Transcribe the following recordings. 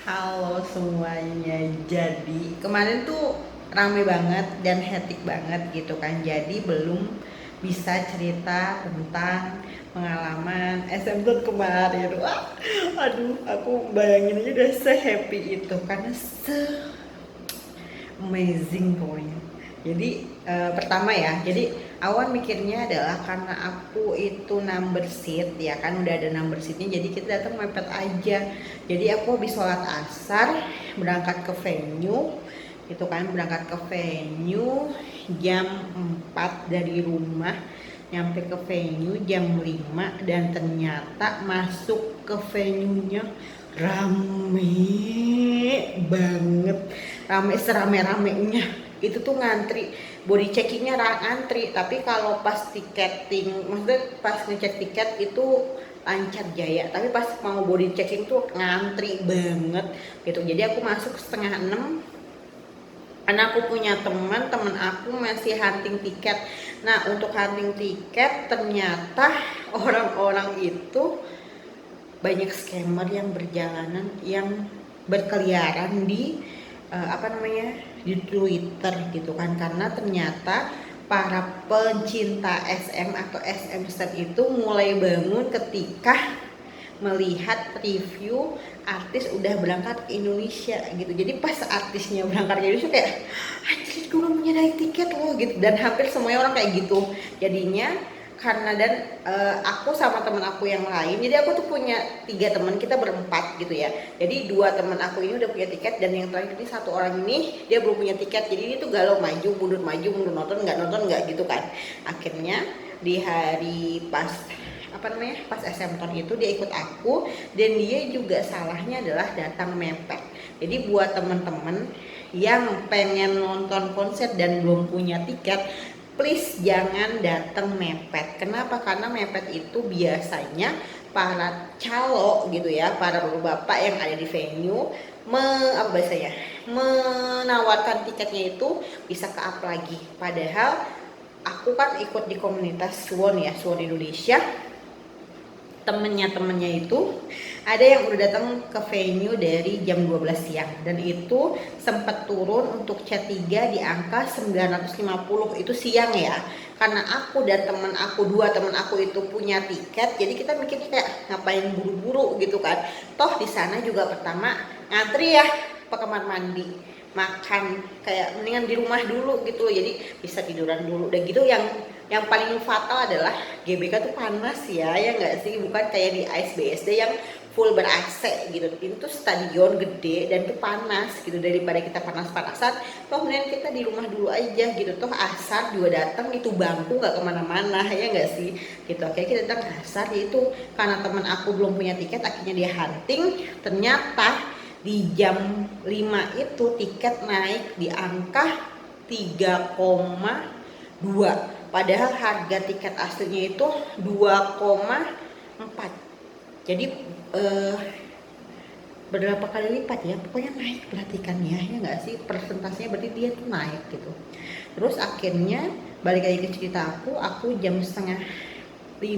Halo semuanya. Jadi kemarin tuh rame banget dan hectic banget gitu kan. Jadi belum bisa cerita tentang pengalaman SM kemarin. Wah, aduh, aku bayangin aja udah se-happy itu karena amazing pokoknya. Jadi pertama ya, jadi awal mikirnya adalah karena aku itu number seat ya kan, udah ada number seatnya, jadi kita datang mepet aja. Jadi aku habis sholat asar berangkat ke venue itu kan, berangkat ke venue jam 4 dari rumah, nyampe ke venue jam 5 dan ternyata masuk ke venue-nya rame banget, rame serame-ramenya. Itu tuh ngantri body checkingnya antri, tapi kalau pas tiketing, maksudnya pas ngecek tiket itu lancar jaya, tapi pas mau body checking tuh ngantri banget gitu. Jadi aku masuk setengah 6 karena aku punya teman aku masih hunting tiket. Nah, untuk hunting tiket ternyata orang-orang itu banyak scammer yang berjalanan, yang berkeliaran di apa namanya, di Twitter gitu kan, karena ternyata para pencinta SM atau SM stan itu mulai bangun ketika melihat review artis udah berangkat ke Indonesia gitu. Jadi pas artisnya berangkat ke Indonesia kayak anjir, gue belum punya tiket loh gitu, dan hampir semuanya orang kayak gitu. Jadinya karena aku sama teman aku yang lain, jadi aku tuh punya 3 teman, kita berempat gitu ya. Jadi 2 teman aku ini udah punya tiket, dan yang terakhir ini 1 orang ini dia belum punya tiket. Jadi ini tuh galau, maju mundur, nonton nggak gitu kan. Akhirnya di hari pas apa namanya, pas SM Ton itu dia ikut aku, dan dia juga salahnya adalah datang mepet. Jadi buat temen-temen yang pengen nonton konser dan belum punya tiket, please jangan datang mepet. Kenapa? Karena mepet itu biasanya para calo gitu ya, para bapak yang ada di venue apa bahasanya, menawarkan tiketnya itu bisa ke-up lagi. Padahal aku kan ikut di komunitas Suwon ya, Suwon Indonesia. Temennya itu ada yang udah datang ke venue dari jam 12 siang, dan itu sempat turun untuk C3 di angka 950 itu siang ya. Karena aku dan temen aku, 2 temen aku itu punya tiket, jadi kita mikirnya kayak ngapain buru-buru gitu kan. Toh di sana juga pertama ngantri ya ke kamar mandi, makan, kayak mendingan di rumah dulu gitu loh, jadi bisa tiduran dulu. Dan gitu yang paling fatal adalah GBK tuh panas ya nggak sih, bukan kayak di ASBSD yang full ber AC gitu. Ini tuh stadion gede dan tuh panas gitu, daripada kita panas-panasan toh mending kita di rumah dulu aja gitu. Toh asar juga datang itu bangku nggak kemana-mana ya nggak sih gitu. Akhirnya kita datang asar, yaitu karena teman aku belum punya tiket, akhirnya dia hunting. Ternyata di jam 5 itu tiket naik di angka 3,2, padahal harga tiket aslinya itu 2,4. Jadi berapa kali lipat ya, pokoknya naik, perhatikan ya nggak sih, persentasenya berarti dia tuh naik gitu. Terus akhirnya balik lagi ke cerita aku jam setengah 6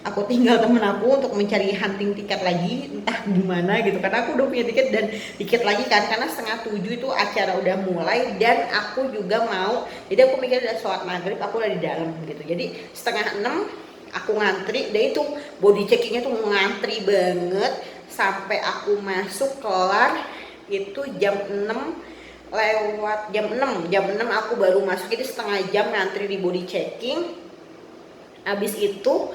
aku tinggal temen aku untuk mencari hunting tiket lagi, entah gimana gitu, karena aku udah punya tiket dan tiket lagi kan, karena setengah 7 itu acara udah mulai dan aku juga mau. Jadi aku mikir udah sholat maghrib, aku udah di dalam gitu. Jadi setengah 6 aku ngantri, dan itu body checkingnya tuh ngantri banget sampai aku masuk kelar itu jam 6 lewat, jam 6 aku baru masuk. Jadi setengah jam ngantri di body checking. Habis itu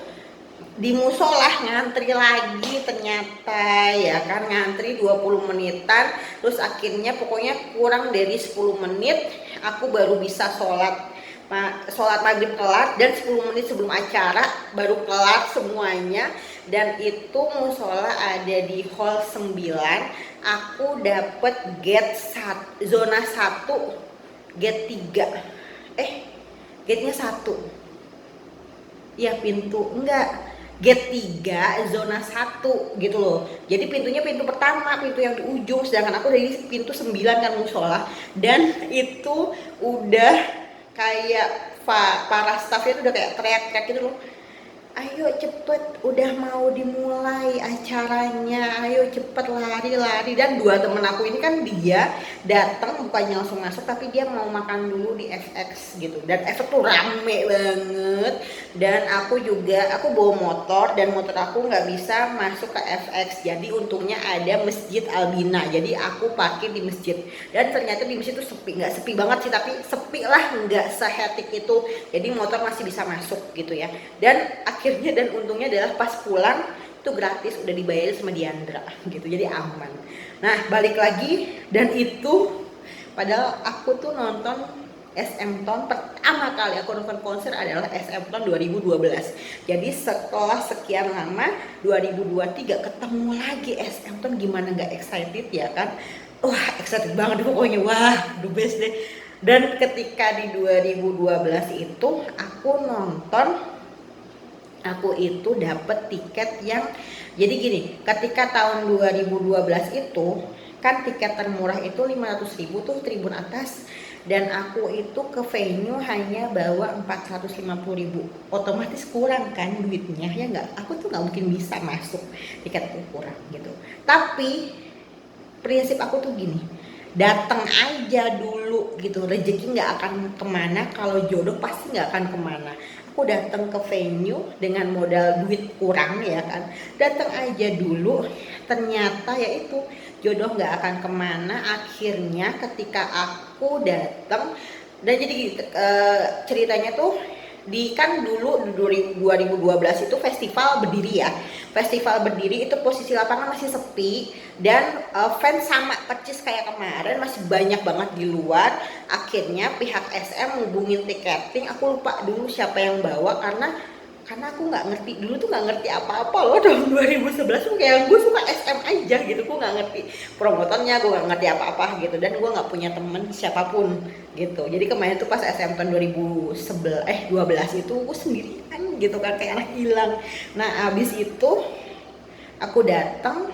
di musola ngantri lagi ternyata ya kan, ngantri 20 menitan. Terus akhirnya pokoknya kurang dari 10 menit aku baru bisa sholat maghrib kelar, dan 10 menit sebelum acara baru kelar semuanya. Dan itu musola ada di hall 9, aku dapet gate zona 1, gate 3, gate nya 1 ya, pintu enggak, gate 3 zona 1 gitu loh. Jadi pintunya pintu pertama, pintu yang di ujung, sedangkan aku dari pintu 9 kan musola. Dan itu udah kayak para staffnya itu udah kayak teriak-teriak gitu loh, ayo cepet, udah mau dimulai acaranya, ayo cepet lari-lari. Dan dua temen aku ini kan dia datang bukannya langsung masuk, tapi dia mau makan dulu di FX gitu. Dan FX tuh rame banget. Dan aku juga, aku bawa motor dan motor aku nggak bisa masuk ke FX. Jadi untungnya ada Masjid Albina. Jadi aku parkir di masjid. Dan ternyata di masjid tuh sepi, nggak sepi banget sih, tapi sepi lah, nggak sehetik itu. Jadi motor masih bisa masuk gitu ya. Dan akhirnya dan untungnya adalah pas pulang itu gratis, udah dibayarin sama Diandra gitu, jadi aman. Nah balik lagi, dan itu padahal aku tuh nonton SM Town pertama kali aku nonton konser adalah SM Town 2012. Jadi setelah sekian lama 2023 ketemu lagi SM Town, gimana nggak excited ya kan? Wah excited banget pokoknya, wah the best deh. Dan ketika di 2012 itu aku nonton, aku itu dapet tiket yang, jadi gini, ketika tahun 2012 itu kan tiket termurah itu 500.000 tuh tribun atas, dan aku itu ke venue hanya bawa 450.000, otomatis kurang kan duitnya ya nggak, aku tuh nggak mungkin bisa masuk, tiketnya kurang gitu. Tapi prinsip aku tuh gini, datang aja dulu gitu, rezeki nggak akan kemana, kalau jodoh pasti nggak akan kemana. Aku datang ke venue dengan modal duit kurang ya kan, datang aja dulu, ternyata ya itu jodoh nggak akan kemana. Akhirnya ketika aku datang, dan jadi ceritanya tuh di kan dulu 2012 itu festival berdiri ya, festival berdiri itu posisi lapangan masih sepi, dan fans sama percis kayak kemarin masih banyak banget di luar. Akhirnya pihak SM hubungin tiketing, aku lupa dulu siapa yang bawa, karena aku nggak ngerti dulu tuh, nggak ngerti apa-apa loh tahun 2011 tuh, kayak gue suka SM aja gitu, gue nggak ngerti promotornya, gue nggak ngerti apa-apa gitu, dan gue nggak punya temen siapapun gitu. Jadi kemarin tuh pas SM tahun 12 itu gue sendirian gitu kan, kayak anak hilang. Nah abis itu aku datang,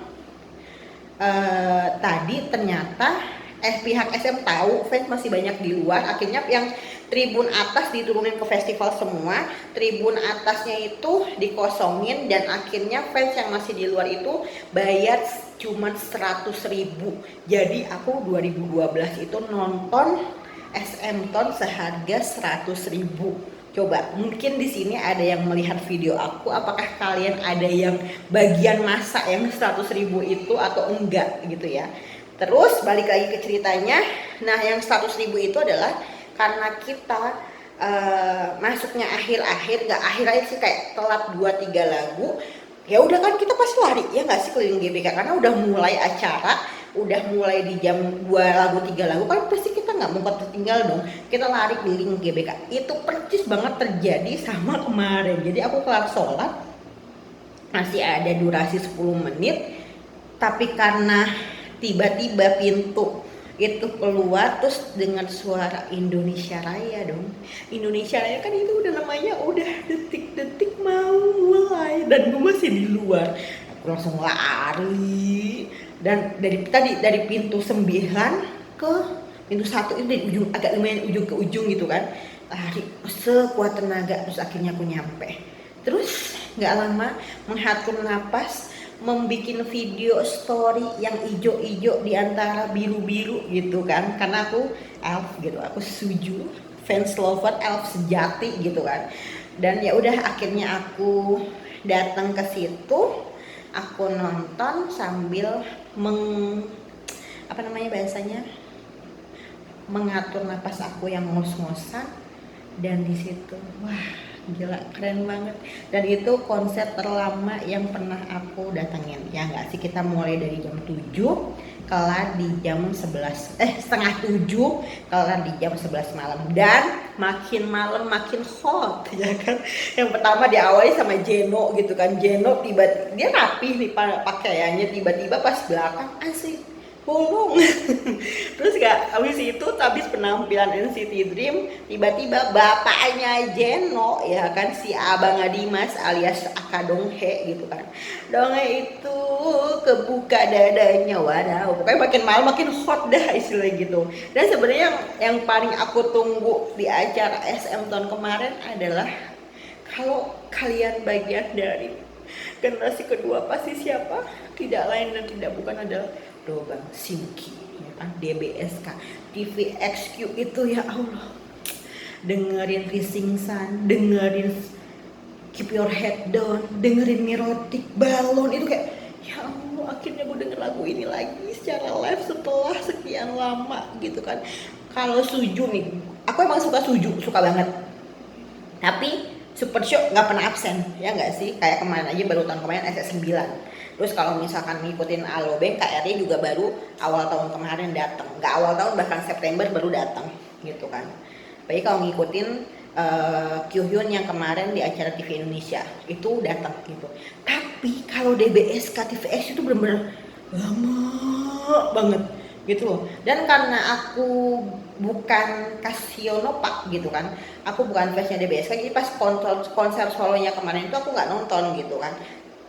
tadi ternyata pihak SM tahu fans masih banyak di luar. Akhirnya yang tribun atas diturunin ke festival semua, tribun atasnya itu dikosongin, dan akhirnya fans yang masih di luar itu bayar cuman 100.000. Jadi aku 2012 itu nonton SM Town seharga 100.000. Coba mungkin di sini ada yang melihat video aku, apakah kalian ada yang bagian masa yang 100.000 itu atau enggak gitu ya. Terus balik lagi ke ceritanya. Nah yang 100.000 itu adalah karena kita masuknya akhir-akhir, nggak akhir-akhir sih, kayak telat 2-3 lagu. Ya udah kan kita pasti lari ya nggak sih keliling GBK, karena udah mulai acara, udah mulai di jam 2 lagu 3 lagu kan pasti kita nggak mau tertinggal dong, kita lari keliling GBK. Itu percis banget terjadi sama kemarin. Jadi aku kelar sholat masih ada durasi 10 menit, tapi karena tiba-tiba pintu itu keluar terus dengan suara Indonesia Raya dong. Indonesia Raya kan itu udah namanya udah detik-detik mau mulai, dan gue masih di luar. Aku langsung lari, dan dari pintu 9 ke pintu 1 itu dari ujung, agak lumayan ujung ke ujung gitu kan, lari sekuat tenaga. Terus akhirnya aku nyampe, terus nggak lama mengatur napas, membikin video story yang ijo-ijo di antara biru-biru gitu kan, karena aku elf gitu, aku setuju fans lover elf sejati gitu kan. Dan ya udah akhirnya aku datang ke situ, aku nonton sambil apa namanya bahasanya, mengatur napas aku yang ngos-ngosan. Dan di situ wah gila keren banget, dan itu konser terlama yang pernah aku datengin ya nggak sih. Kita mulai dari jam 7 kelar di jam 11 setengah 7, kelar di jam 11 malam, dan makin malam makin hot ya kan. Yang pertama diawali sama Jeno gitu kan, Jeno tiba-tiba dia rapi nih pakaiannya, tiba-tiba pas belakang asik bolong. Terus gak, habis itu habis penampilan NCT Dream, tiba-tiba bapaknya Jeno ya kan, si Abang Adimas alias Aka Donghae gitu kan, Donghae itu kebuka dadanya, wadaw. Pokoknya makin malam makin hot dah istilahnya gitu. Dan sebenarnya yang paling aku tunggu di acara SM tahun kemarin adalah Kalau kalian bagian dari generasi kedua pasti siapa? Tidak lain dan tidak bukan adalah Dobang Simki, ya kan? DBSK, TVXQ itu ya Allah. Dengerin Rising Sun, dengerin Keep Your Head Down, dengerin Mirotic Balon, itu kayak ya Allah, akhirnya gue denger lagu ini lagi secara live setelah sekian lama gitu kan. Kalau Suju nih, aku emang suka Suju, suka banget, tapi Super Show nggak pernah absen, ya nggak sih? Kayak kemarin aja, baru tahun kemarin SS9. Terus kalau misalkan ngikutin Alobank, KRI juga baru awal tahun kemarin datang, nggak awal tahun, bahkan September baru datang gitu kan. Baik kalau ngikutin Kyuhyun yang kemarin di acara TV Indonesia itu datang gitu. Tapi kalau DBSK TVX itu bener-bener lama banget gitu loh. Dan karena aku bukan Kasionopak gitu kan, aku bukan fansnya DBSK, jadi pas konser solonya kemarin itu aku nggak nonton gitu kan.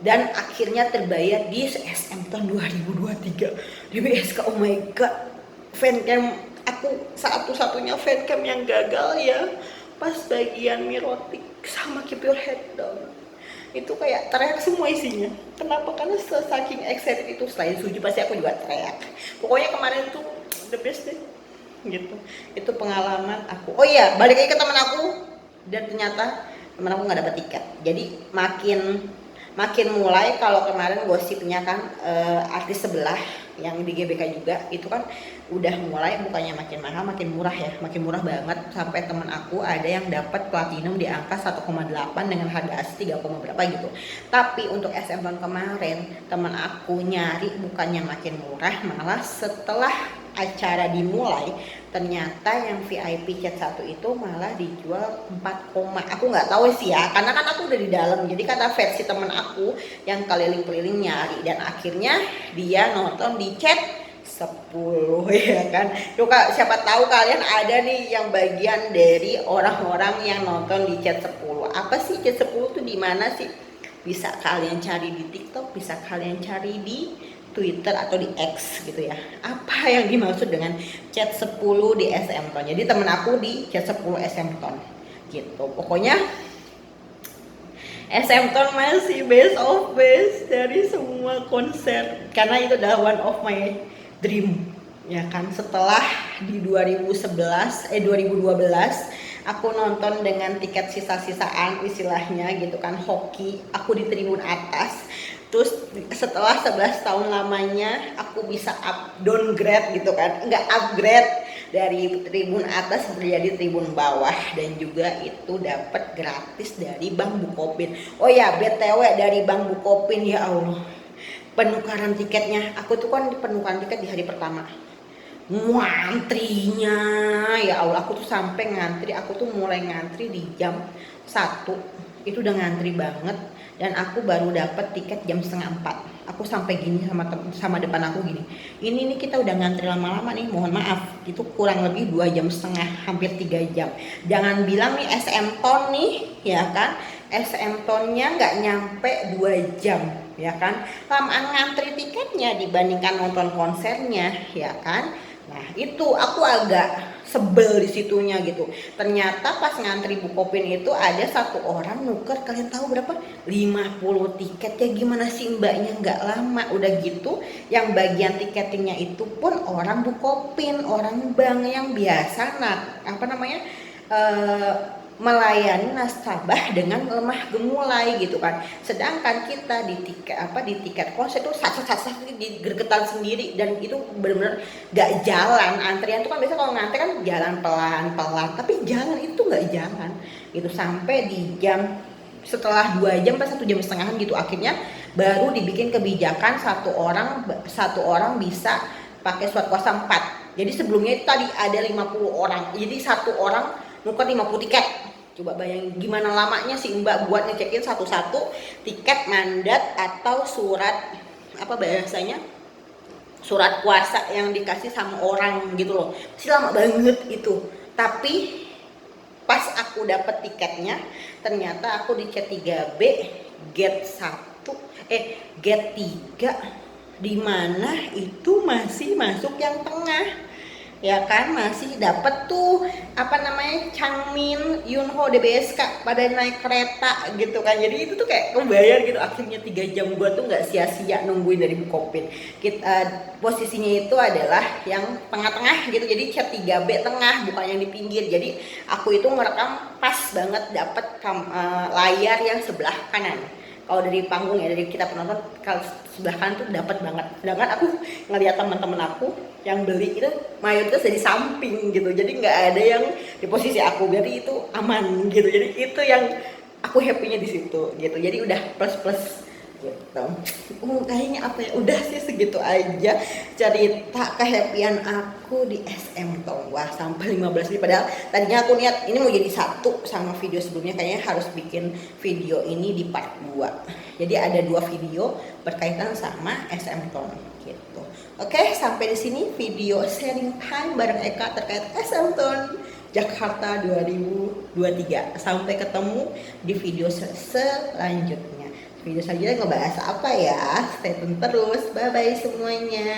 Dan akhirnya terbayar di SM tahun 2023 DBSK. Oh my god, fancam aku satu-satunya fancam yang gagal ya pas bagian Mirotic sama Keep Your Head Down. Itu kayak teriak semua isinya. Kenapa? Karena saking excited itu. Selain Suju pasti aku juga teriak. Pokoknya kemarin tuh the best deh gitu. Itu pengalaman aku. Oh iya, balik lagi ke teman aku, dan ternyata teman aku nggak dapet tiket. Jadi makin mulai, kalau kemarin gosipnya kan artis sebelah yang di GBK juga itu kan udah mulai bukannya makin mahal, makin murah ya, makin murah banget, sampai teman aku ada yang dapat platinum di angka 1,8 dengan harga asli 3, berapa gitu. Tapi untuk SM tahun kemarin teman aku nyari bukannya makin murah, malah setelah acara dimulai ternyata yang VIP chat 1 itu malah dijual 4, aku nggak tahu sih ya, karena kan aku udah di dalam, jadi kata versi temen aku yang keliling-keliling nyari, dan akhirnya dia nonton di chat 10 ya kan. Yuk Kak, siapa tahu kalian ada nih yang bagian dari orang-orang yang nonton di chat 10. Apa sih chat 10 tuh, di mana sih? Bisa kalian cari di TikTok, bisa kalian cari di Twitter atau di X gitu ya. Apa yang dimaksud dengan chat 10 di SM Ton? Jadi temen aku di chat 10 SM Ton gitu. Pokoknya SM Ton masih best of best dari semua konser, karena itu adalah one of my dream ya kan. Setelah di 2012 aku nonton dengan tiket sisa-sisaan istilahnya gitu kan, hoki, aku di tribun atas. Terus setelah 11 tahun lamanya aku bisa downgrade gitu kan, enggak upgrade, dari tribun atas menjadi tribun bawah, dan juga itu dapat gratis dari Bank Bukopin. Oh ya, BTW dari Bank Bukopin, ya Allah, penukaran tiketnya, aku tuh kan penukaran tiket di hari pertama, ngantrinya ya Allah, aku tuh sampai ngantri, aku tuh mulai ngantri di jam 1, itu udah ngantri banget, dan aku baru dapat tiket jam setengah 4. Aku sampai gini sama depan aku gini, ini nih kita udah ngantri lama-lama nih, mohon maaf, itu kurang lebih 2,5 jam, hampir 3 jam. Jangan bilang nih SM Ton nih ya kan, SM Tonnya nggak nyampe 2 jam ya kan, lamaan ngantri tiketnya dibandingkan nonton konsernya ya kan. Nah itu aku agak sebel di situnya gitu. Ternyata pas ngantri Bukopin itu ada satu orang nuker, kalian tahu berapa? 50 tiket. Ya gimana sih mbaknya, nggak lama udah gitu. Yang bagian tiketingnya itu pun orang Bukopin, orang bank yang biasa melayani nasabah dengan lemah gemulai gitu kan. Sedangkan kita di tiket konser itu sat di gergetan sendiri, dan itu benar-benar gak jalan. Antrian itu kan biasa kalau ngantri kan jalan pelan-pelan, tapi jalan itu gak jalan gitu, sampai di jam setelah 2 jam pas 1,5 jam gitu, akhirnya baru dibikin kebijakan satu orang bisa pakai surat kuasa 4. Jadi sebelumnya itu tadi ada 50 orang, jadi satu orang nuker 50 tiket. Coba bayangin gimana lamanya si mbak buat ngecekin satu-satu tiket mandat atau surat surat kuasa yang dikasih sama orang gitu loh. Masih lama banget itu. Tapi pas aku dapet tiketnya ternyata aku di C3B gate 3, di mana itu masih masuk yang tengah. ya kan, masih dapat tuh apa namanya Changmin, Yunho, DBSK pada naik kereta gitu kan. Jadi itu tuh kayak kebayar gitu, akhirnya 3 jam gua tuh nggak sia-sia nungguin dari Bukopin. Kita posisinya itu adalah yang tengah-tengah gitu, jadi chat 3B tengah, bukan yang di pinggir. Jadi aku itu merekam pas banget dapat layar yang sebelah kanan. Kalau dari panggung ya, dari kita penonton, kalau sebelah kanan tuh dapat banget. Sedangkan aku ngeliat teman-teman aku yang beli itu mayoritas dari samping gitu, jadi nggak ada yang di posisi aku, jadi itu aman gitu. Jadi itu yang aku happy-nya di situ gitu. Jadi udah plus plus gitu. Kayaknya apa ya, udah sih segitu aja cerita kehappian aku di SM Tong. Wah, sampai 15 menit, padahal tadinya aku niat ini mau jadi satu sama video sebelumnya, kayaknya harus bikin video ini di part 2. Jadi ada 2 video berkaitan sama SM Tong gitu. Oke, sampai di sini video sharing time bareng Eka terkait SM Tong Jakarta 2023. Sampai ketemu di video selanjutnya. Video selanjutnya ngebahas apa ya? Stay tune terus. Bye bye semuanya.